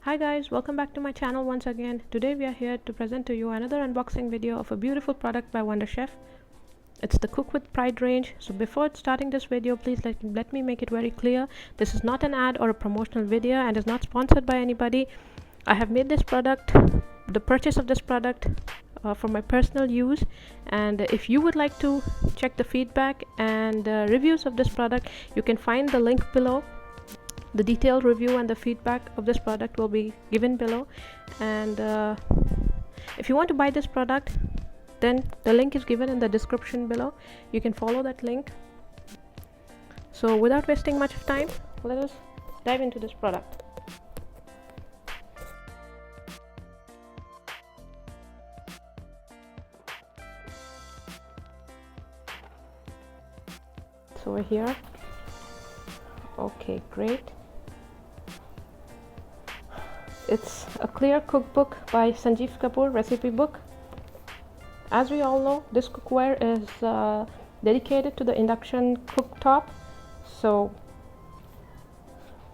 Hi guys, welcome back to my channel once again. Today we are here to present to you another unboxing video of a beautiful product by Wonderchef. It's the Cook with Pride range. So before starting this video, please let me make it very clear. This is not an ad or a promotional video and is not sponsored by anybody. I have made this product, the purchase of this product for my personal use, and if you would like to check the feedback and reviews of this product, you can find the link below. The detailed review and the feedback of this product will be given below, and if you want to buy this product, then the link is given in the description below. You can follow that link. So without wasting much of time, let us dive into this product. So we're here. Okay, great. It's a clear cookbook by Sanjeev Kapoor, recipe book. As we all know, this cookware is dedicated to the induction cooktop, so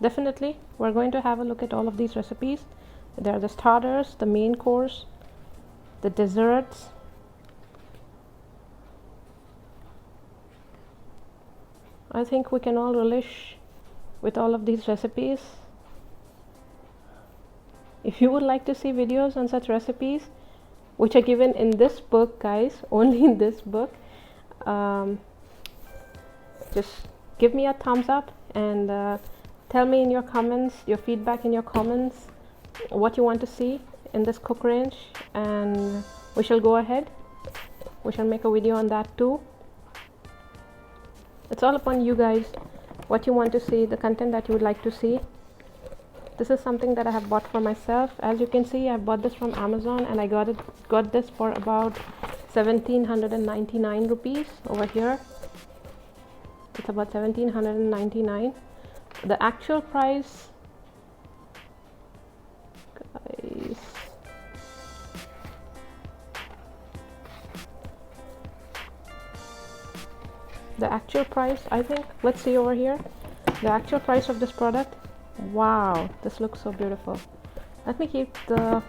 definitely we're going to have a look at all of these recipes. There are the starters, the main course, the desserts, I think we can all relish with all of these recipes. If you would like to see videos on such recipes, which are given in this book, guys, only in this book, just give me a thumbs up and tell me in your comments, your feedback in your comments, what you want to see in this cook range, and we shall go ahead. We shall make a video on that too. It's all upon you guys, what you want to see, the content that you would like to see. This is something that I have bought for myself. As you can see, I bought this from Amazon and I got this for about 1799 rupees over here. It's about 1799. The actual price, guys, the actual price, I think, let's see over here, the actual price of this product. Wow, this looks so beautiful. Let me keep the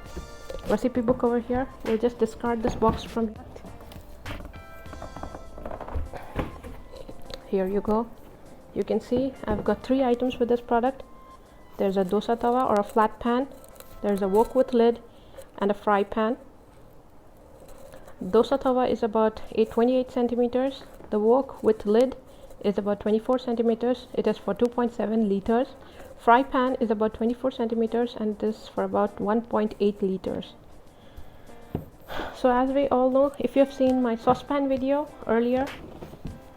recipe book over here. We'll just discard this box from here. Here you go. You can see I've got 3 items with this product. There's a dosa tawa or a flat pan, there's a wok with lid, and a fry pan. Dosa tawa is about 28 centimeters. The wok with lid is about 24 centimeters. It is for 2.7 liters. Fry pan is about 24 centimeters and this for about 1.8 liters. So as we all know, if you have seen my saucepan video earlier,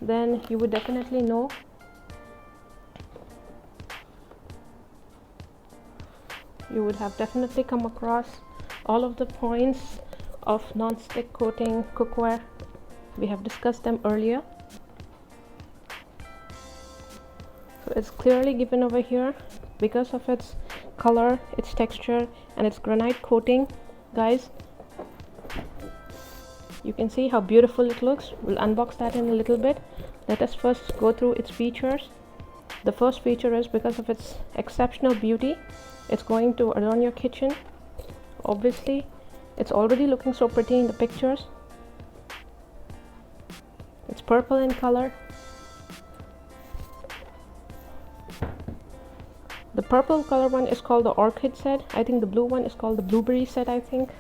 then you would definitely know you would have definitely come across all of the points of non-stick coating cookware. We have discussed them earlier. So it's clearly given over here because of its color, its texture, and its granite coating. Guys, you can see how beautiful it looks. We'll unbox that in a little bit. Let us first go through its features. The first feature is, because of its exceptional beauty, it's going to adorn your kitchen. Obviously, it's already looking so pretty in the pictures. It's purple in color. The purple color one is called the Orchid set. I think the blue one is called the Blueberry set, I think.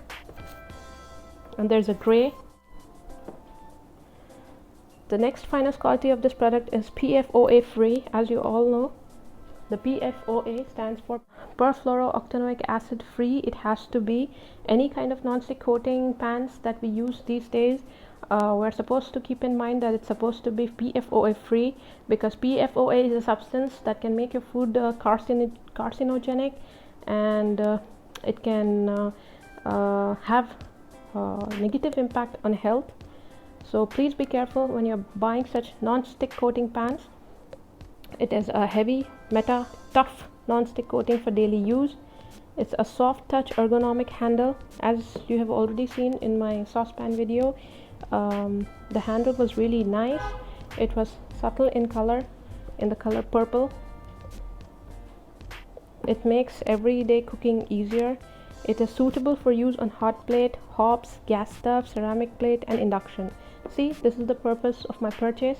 And there's a gray. The next finest quality of this product is PFOA free. As you all know, the PFOA stands for perfluorooctanoic acid free. It has to be. Any kind of non-stick coating pans that we use these days, we're supposed to keep in mind that it's supposed to be PFOA free, because PFOA is a substance that can make your food carcinogenic, and it can have negative impact on health. So please be careful when you're buying such non-stick coating pans. It is a heavy, tough non-stick coating for daily use. It's a soft touch ergonomic handle. As you have already seen in my saucepan video, the handle was really nice. It was subtle in color, in the color purple. It makes everyday cooking easier. It is suitable for use on hot plate, hobs, gas stove, ceramic plate and induction. See, this is the purpose of my purchase.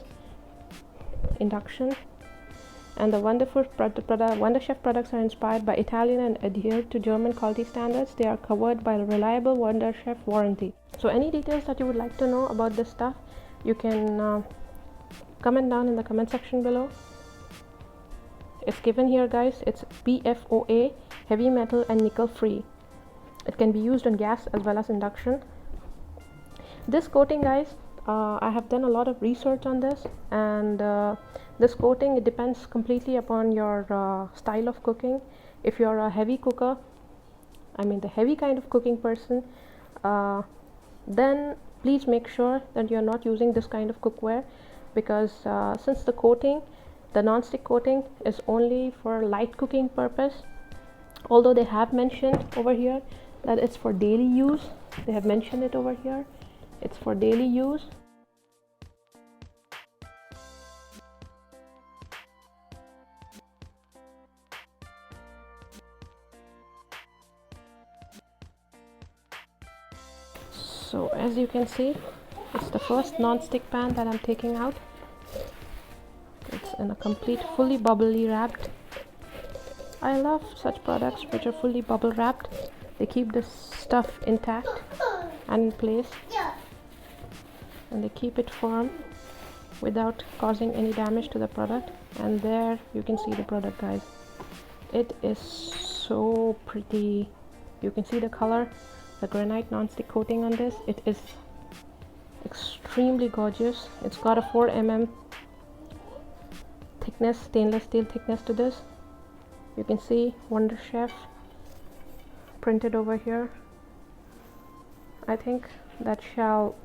Induction. And the Wonderchef products are inspired by Italian and adhere to German quality standards. They are covered by a reliable Wonderchef warranty. So any details that you would like to know about this stuff, you can comment down in the comment section below. It's given here, guys. It's PFOA, heavy metal and nickel free. It can be used on gas as well as induction. This coating, guys, I have done a lot of research on this, and this coating, it depends completely upon your style of cooking. If you're a heavy cooker, I mean the heavy kind of cooking person, then please make sure that you're not using this kind of cookware, because since the coating, the non-stick coating, is only for light cooking purpose, although they have mentioned over here that it's for daily use. They have mentioned it over here, it's for daily use. So as you can see, it's the first non-stick pan that I'm taking out. It's in a complete fully bubbly wrapped. I love such products which are fully bubble wrapped. They keep the stuff intact and in place, and they keep it firm without causing any damage to the product. And there you can see the product, guys. It is so pretty. You can see the color, the granite non-stick coating on this. It is extremely gorgeous. It's got a 4 mm thickness, stainless steel thickness to this. You can see Wonderchef printed over here. I think that shall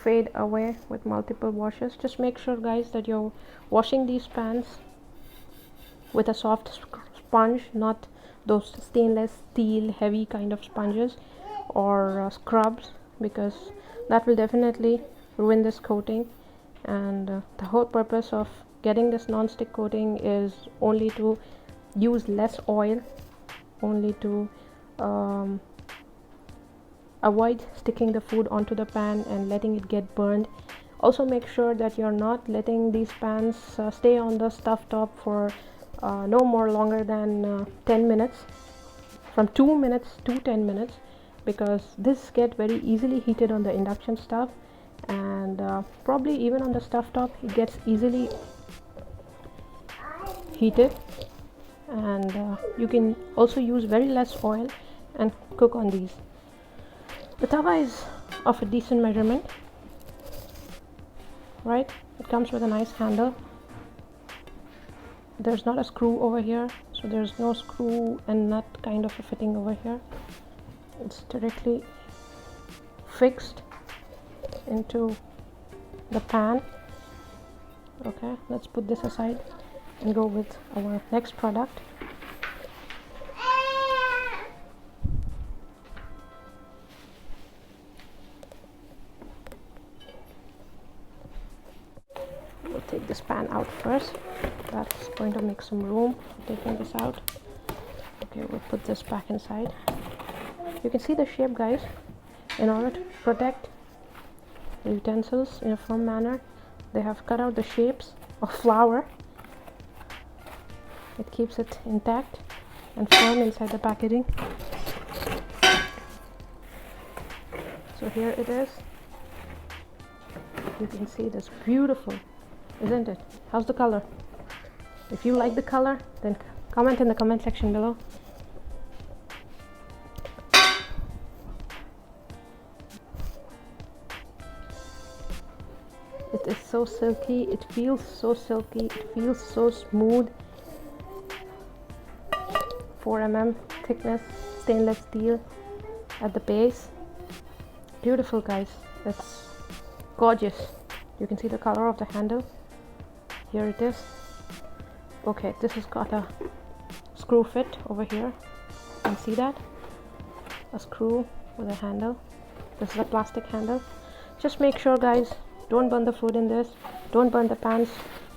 fade away with multiple washes. Just make sure, guys, that you're washing these pans with a soft sponge, not those stainless steel heavy kind of sponges or scrubs, because that will definitely ruin this coating. And the whole purpose of getting this non-stick coating is only to use less oil, only to avoid sticking the food onto the pan and letting it get burned. Also make sure that you're not letting these pans stay on the stove top for no more longer than 10 minutes, from 2 minutes to 10 minutes, because this get very easily heated on the induction stove, and probably even on the stove top it gets easily heated. And you can also use very less oil and cook on these. The tawa is of a decent measurement, right? It comes with a nice handle. There's not a screw over here, so there's no screw and nut kind of a fitting over here. It's directly fixed into the pan. Okay, let's put this aside and go with our next product. We'll take this pan out first. That's going to make some room for taking this out. Okay, we'll put this back inside. You can see the shape, guys. In order to protect the utensils in a firm manner, they have cut out the shapes of flour. It keeps it intact and firm inside the packaging. So here it is. You can see this, beautiful, isn't it? How's the color? If you like the color, then comment in the comment section below. It is so silky, it feels so silky, it feels so smooth. 4 mm thickness stainless steel at the base. Beautiful, guys. It's gorgeous. You can see the color of the handle. Here it is. Okay, this has got a screw fit over here. You can see that, a screw with a handle. This is a plastic handle. Just make sure, guys, don't burn the food in this, don't burn the pans,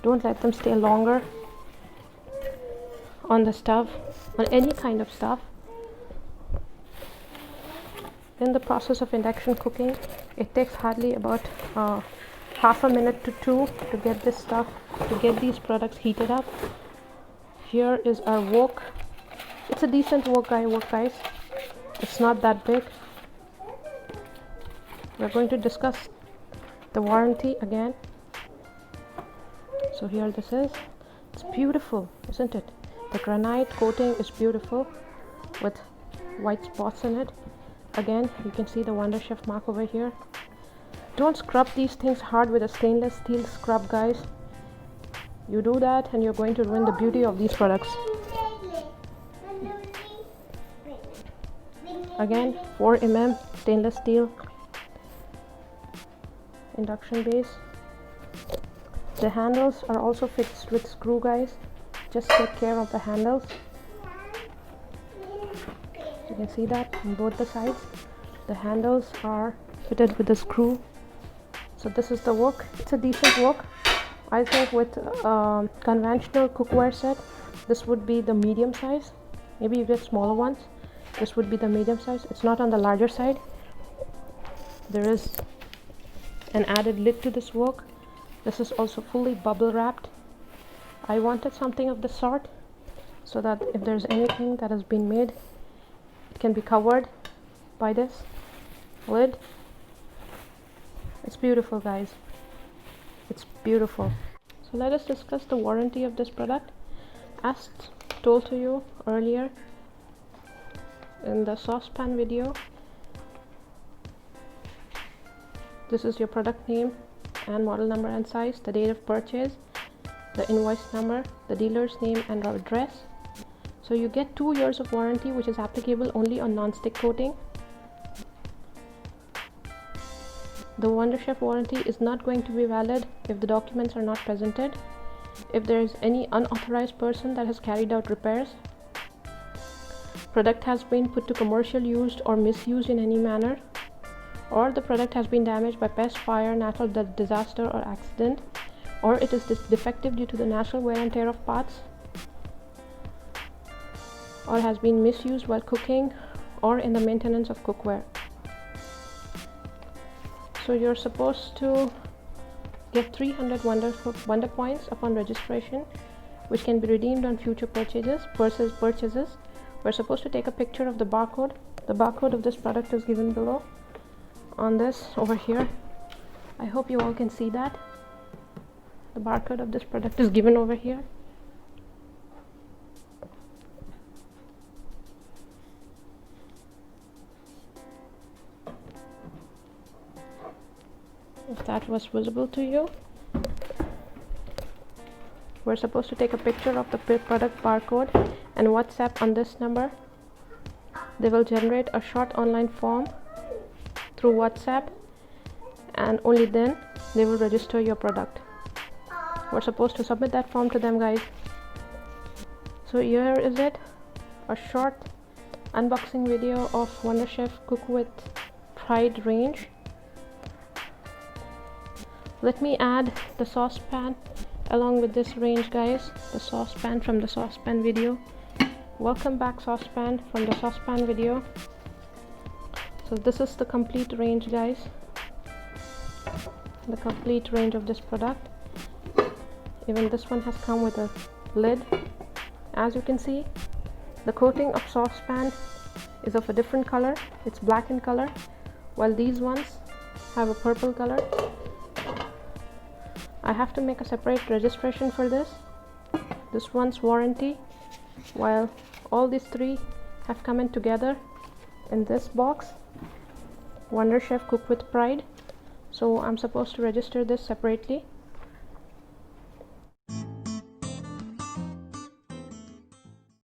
don't let them stay longer on the stove, on any kind of stove. In the process of induction cooking, it takes hardly about half a minute to 2 to get this stuff, to get these products heated up. Here is our wok. It's a decent wok, guys. It's not that big. We're going to discuss the warranty again. So here this is. It's beautiful, isn't it? The granite coating is beautiful with white spots in it. Again, you can see the Wonderchef mark over here. Don't scrub these things hard with a stainless steel scrub, guys. You do that and you're going to ruin the beauty of these products. Again, 4 mm stainless steel induction base. The handles are also fixed with screw, guys. Just take care of the handles. You can see that on both the sides. The handles are fitted with a screw. So this is the wok. It's a decent wok. I think with conventional cookware set, this would be the medium size. Maybe you get smaller ones. This would be the medium size. It's not on the larger side. There is an added lid to this wok. This is also fully bubble wrapped. I wanted something of the sort so that if there's anything that has been made, it can be covered by this lid. It's beautiful, guys. It's beautiful. So let us discuss the warranty of this product. As told to you earlier in the saucepan video, this is your product name and model number and size, the date of purchase, the invoice number, the dealer's name and address. So you get 2 years of warranty, which is applicable only on non-stick coating. The Wonderchef warranty is not going to be valid if the documents are not presented, if there is any unauthorized person that has carried out repairs, product has been put to commercial use or misused in any manner, or the product has been damaged by pest, fire, natural disaster or accident, or it is defective due to the natural wear and tear of parts, or has been misused while cooking or in the maintenance of cookware. So you're supposed to get 300 Wonder Points upon registration, which can be redeemed on future purchases. We're supposed to take a picture of the barcode. The barcode of this product is given below on this over here. I hope you all can see that. The barcode of this product is given over here. If that was visible to you, we're supposed to take a picture of the product barcode and WhatsApp on this number. They will generate a short online form through WhatsApp, and only then they will register your product. We're supposed to submit that form to them, guys. So here is it, a short unboxing video of Wonderchef Cook with Pride range. Let me add the saucepan along with this range, guys. The saucepan from the saucepan video. Welcome back, saucepan from the saucepan video. So this is the complete range, guys. The complete range of this product. Even this one has come with a lid. As you can see, the coating of saucepan is of a different color. It's black in color, while these ones have a purple color. I have to make a separate registration for this. This one's warranty, while all these three have come in together in this box, Wonderchef Cook with Pride. So I'm supposed to register this separately.